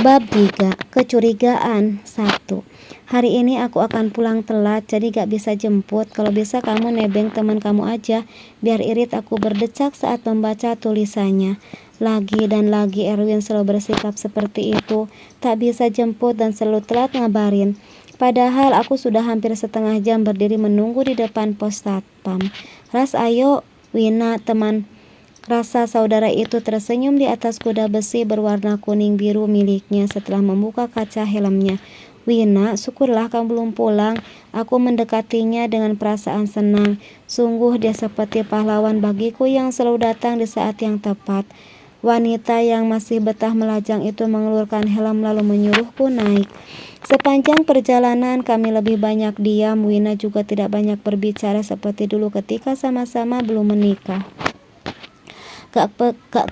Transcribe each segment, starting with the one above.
Bab 3. Kecurigaan 1. Hari ini aku akan pulang telat, jadi gak bisa jemput. Kalau bisa kamu nebeng teman kamu aja, biar irit aku berdecak saat membaca tulisannya. Lagi dan lagi Erwin selalu bersikap seperti itu, tak bisa jemput dan selalu telat ngabarin. Padahal aku sudah hampir setengah jam berdiri menunggu di depan pos satpam. Ras, ayo, Wina, teman rasa saudara itu tersenyum di atas kuda besi berwarna kuning biru miliknya setelah membuka kaca helmnya. Wina, syukurlah kamu belum pulang. Aku mendekatinya dengan perasaan senang. Sungguh dia seperti pahlawan bagiku yang selalu datang di saat yang tepat. Wanita yang masih betah melajang itu mengelurkan helm lalu menyuruhku naik. Sepanjang perjalanan kami lebih banyak diam. Wina juga tidak banyak berbicara seperti dulu ketika sama-sama belum menikah. Gak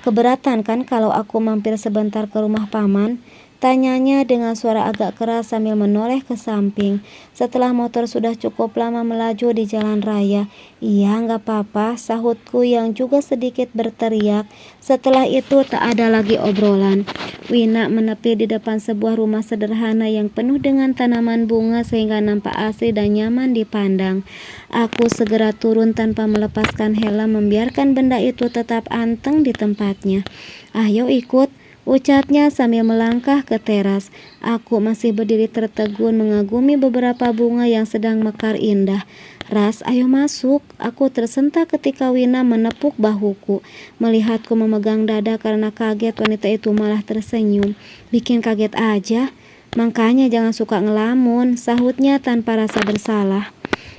keberatan kan kalau aku mampir sebentar ke rumah paman? Tanyanya dengan suara agak keras sambil menoleh ke samping. Setelah motor sudah cukup lama melaju di jalan raya. Iya, gak apa-apa, sahutku yang juga sedikit berteriak. Setelah itu tak ada lagi obrolan. Wina menepi di depan sebuah rumah sederhana yang penuh dengan tanaman bunga sehingga nampak asri dan nyaman dipandang. Aku segera turun tanpa melepaskan helm, membiarkan benda itu tetap anteng di tempatnya. Ayo ikut, ucapnya sambil melangkah ke teras. Aku masih berdiri tertegun mengagumi beberapa bunga yang sedang mekar indah. Ras, ayo masuk. Aku tersentak ketika Wina menepuk bahuku. Melihatku memegang dada karena kaget, wanita itu malah tersenyum. Bikin kaget aja. Makanya jangan suka ngelamun, sahutnya tanpa rasa bersalah.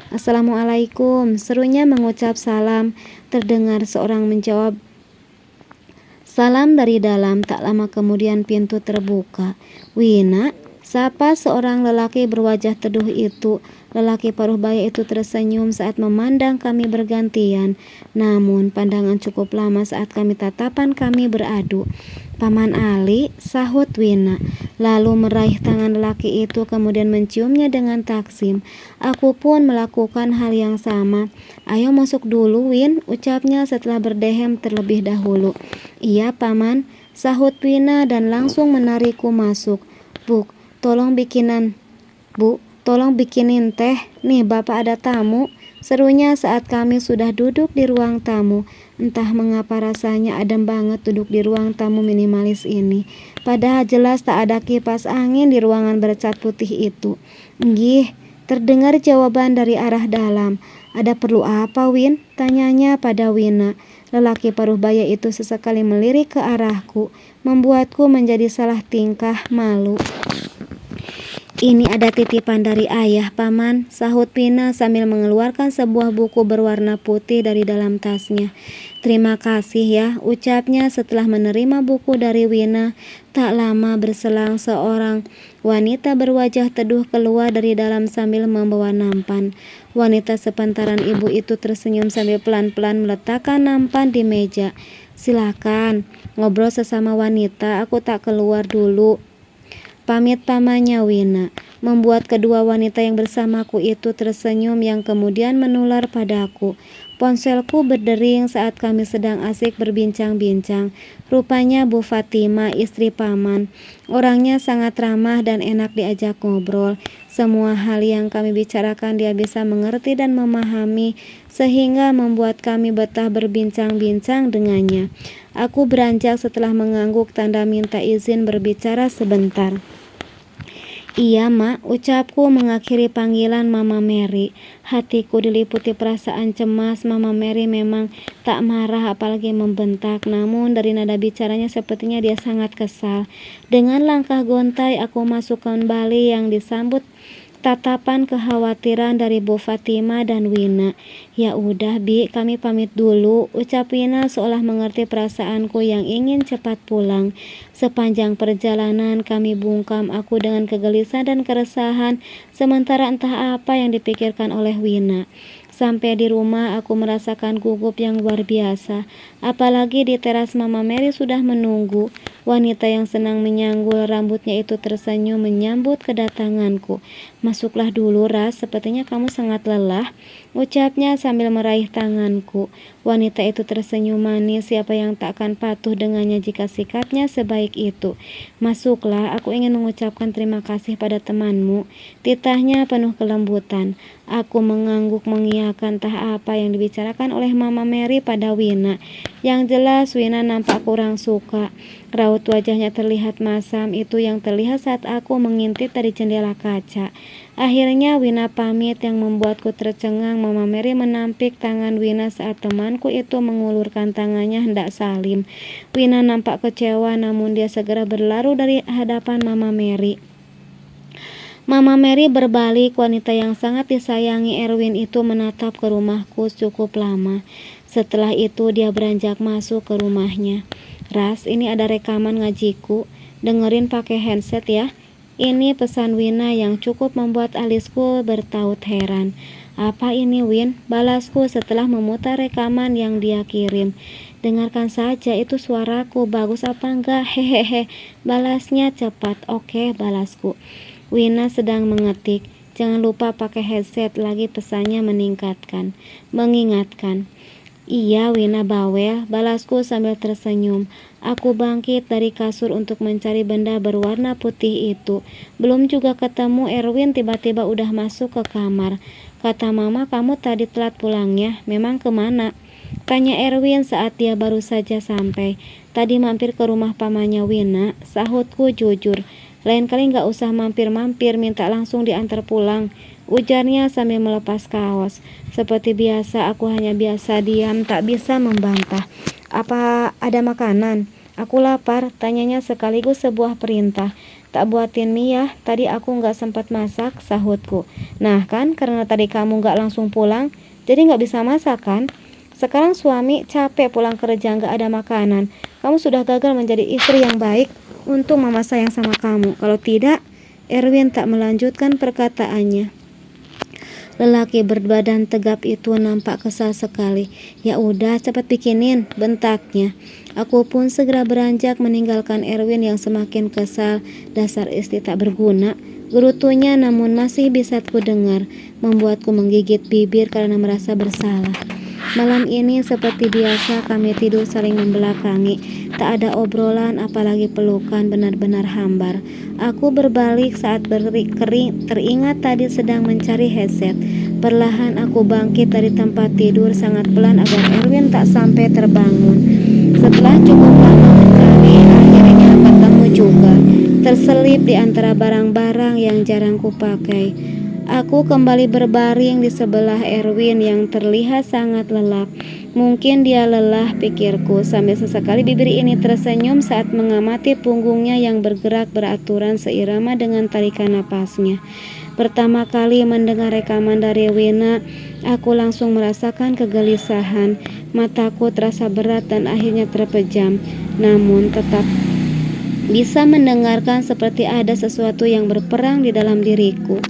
Assalamualaikum, serunya mengucap salam. Terdengar seorang menjawab salam dari dalam. Tak lama kemudian pintu terbuka. Wina, sapa seorang lelaki berwajah teduh itu. Lelaki paruh baya itu tersenyum saat memandang kami bergantian. Namun pandangan cukup lama saat tatapan kami beradu. Paman Ali, sahut Wina, lalu meraih tangan lelaki itu kemudian menciumnya dengan taksim. Aku pun melakukan hal yang sama. Ayo masuk dulu, Win, ucapnya setelah berdehem terlebih dahulu. Iya, paman, sahut Wina dan langsung menarikku masuk. Bu, tolong bikinin teh. Nih, bapak ada tamu, serunya saat kami sudah duduk di ruang tamu. Entah mengapa rasanya adem banget duduk di ruang tamu minimalis ini. Padahal jelas tak ada kipas angin di ruangan bercat putih itu. Nggih, terdengar jawaban dari arah dalam. Ada perlu apa, Win? Tanyanya pada Wina. Lelaki paruh baya itu sesekali melirik ke arahku, membuatku menjadi salah tingkah, malu. Ini ada titipan dari ayah, paman, sahut Wina sambil mengeluarkan sebuah buku berwarna putih dari dalam tasnya. Terima kasih ya, ucapnya setelah menerima buku dari Wina. Tak lama berselang seorang wanita berwajah teduh keluar dari dalam sambil membawa nampan. Wanita sepantaran ibu itu tersenyum sambil pelan-pelan meletakkan nampan di meja. Silakan, ngobrol sesama wanita, aku tak keluar dulu. Pamit pamannya Wina, membuat kedua wanita yang bersamaku itu tersenyum yang kemudian menular padaku. Ponselku berdering saat kami sedang asik berbincang-bincang. Rupanya Bu Fatima, istri paman. Orangnya sangat ramah dan enak diajak ngobrol. Semua hal yang kami bicarakan dia bisa mengerti dan memahami, sehingga membuat kami betah berbincang-bincang dengannya. Aku beranjak setelah mengangguk tanda minta izin berbicara sebentar. Iya, Mak, ucapku mengakhiri panggilan Mama Mary. Hatiku diliputi perasaan cemas. Mama Mary memang tak marah apalagi membentak, namun dari nada bicaranya sepertinya dia sangat kesal. Dengan langkah gontai aku masuk kembali yang disambut tatapan kekhawatiran dari Bu Fatima dan Wina. Ya udah, Bi, kami pamit dulu, ucap Wina seolah mengerti perasaanku yang ingin cepat pulang. Sepanjang perjalanan kami bungkam, aku dengan kegelisahan dan keresahan, sementara entah apa yang dipikirkan oleh Wina. Sampai di rumah aku merasakan gugup yang luar biasa. Apalagi di teras Mama Mary sudah menunggu. Wanita yang senang menyanggul rambutnya itu tersenyum menyambut kedatanganku. Masuklah dulu, Ras, sepertinya kamu sangat lelah, ucapnya sambil meraih tanganku. Wanita itu tersenyum manis, siapa yang tak akan patuh dengannya jika sikapnya sebaik itu. Masuklah, aku ingin mengucapkan terima kasih pada temanmu. Titahnya penuh kelembutan. Aku mengangguk mengiyakan entah apa yang dibicarakan oleh Mama Mary pada Wina. Yang jelas Wina nampak kurang suka. Raut wajahnya terlihat masam, itu yang terlihat saat aku mengintip dari jendela kaca. Akhirnya Wina pamit yang membuatku tercengang. Mama Mary menampik tangan Wina saat temanku itu mengulurkan tangannya hendak salim. Wina nampak kecewa, namun dia segera berlalu dari hadapan Mama Mary. Mama Mary berbalik, wanita yang sangat disayangi Erwin itu menatap ke rumahku cukup lama. Setelah itu dia beranjak masuk ke rumahnya. Ras, ini ada rekaman ngajiku, dengerin pakai handset ya. Ini pesan Wina yang cukup membuat alisku bertaut heran. Apa ini, Win? Balasku setelah memutar rekaman yang dia kirim. Dengarkan saja, itu suaraku, bagus apa enggak? Hehehe, balasnya cepat. Oke, balasku. Wina sedang mengetik. Jangan lupa pakai headset lagi, pesannya mengingatkan. Iya, Wina bawel, balasku sambil tersenyum. Aku bangkit dari kasur untuk mencari benda berwarna putih itu. Belum juga ketemu Erwin, tiba-tiba udah masuk ke kamar. Kata Mama, kamu tadi telat pulangnya, memang kemana? Tanya Erwin saat dia baru saja sampai. Tadi mampir ke rumah pamannya Wina, sahutku jujur. Lain kali gak usah mampir-mampir, minta langsung diantar pulang, ujarnya sambil melepas kaos. Seperti biasa, aku hanya biasa diam, tak bisa membantah. Apa ada makanan? Aku lapar, tanyanya sekaligus sebuah perintah. Tak buatin mie ya, tadi aku gak sempat masak, sahutku. Nah kan, karena tadi kamu gak langsung pulang, jadi gak bisa masak kan? Sekarang suami capek pulang kerja gak ada makanan. Kamu sudah gagal menjadi istri yang baik untuk mama sayang sama kamu. Kalau tidak, Erwin tak melanjutkan perkataannya. Lelaki berbadan tegap itu nampak kesal sekali. Ya udah, cepat bikinin, bentaknya. Aku pun segera beranjak meninggalkan Erwin yang semakin kesal. Dasar istri tak berguna, gerutunya, namun masih bisa ku dengar, membuatku menggigit bibir karena merasa bersalah. Malam ini seperti biasa kami tidur saling membelakangi. Tak ada obrolan apalagi pelukan, benar-benar hambar. Aku berbalik saat teringat tadi sedang mencari headset. Perlahan aku bangkit dari tempat tidur sangat pelan agar Erwin tak sampai terbangun. Setelah cukup lama mencari, akhirnya ketemu juga, terselip di antara barang-barang yang jarang kupakai. Aku kembali berbaring di sebelah Erwin yang terlihat sangat lelap. Mungkin dia lelah, pikirku, sambil sesekali bibir ini tersenyum saat mengamati punggungnya yang bergerak beraturan seirama dengan tarikan napasnya. Pertama kali mendengar rekaman dari Wina, aku langsung merasakan kegelisahan. Mataku terasa berat dan akhirnya terpejam, namun tetap bisa mendengarkan seperti ada sesuatu yang berperang di dalam diriku.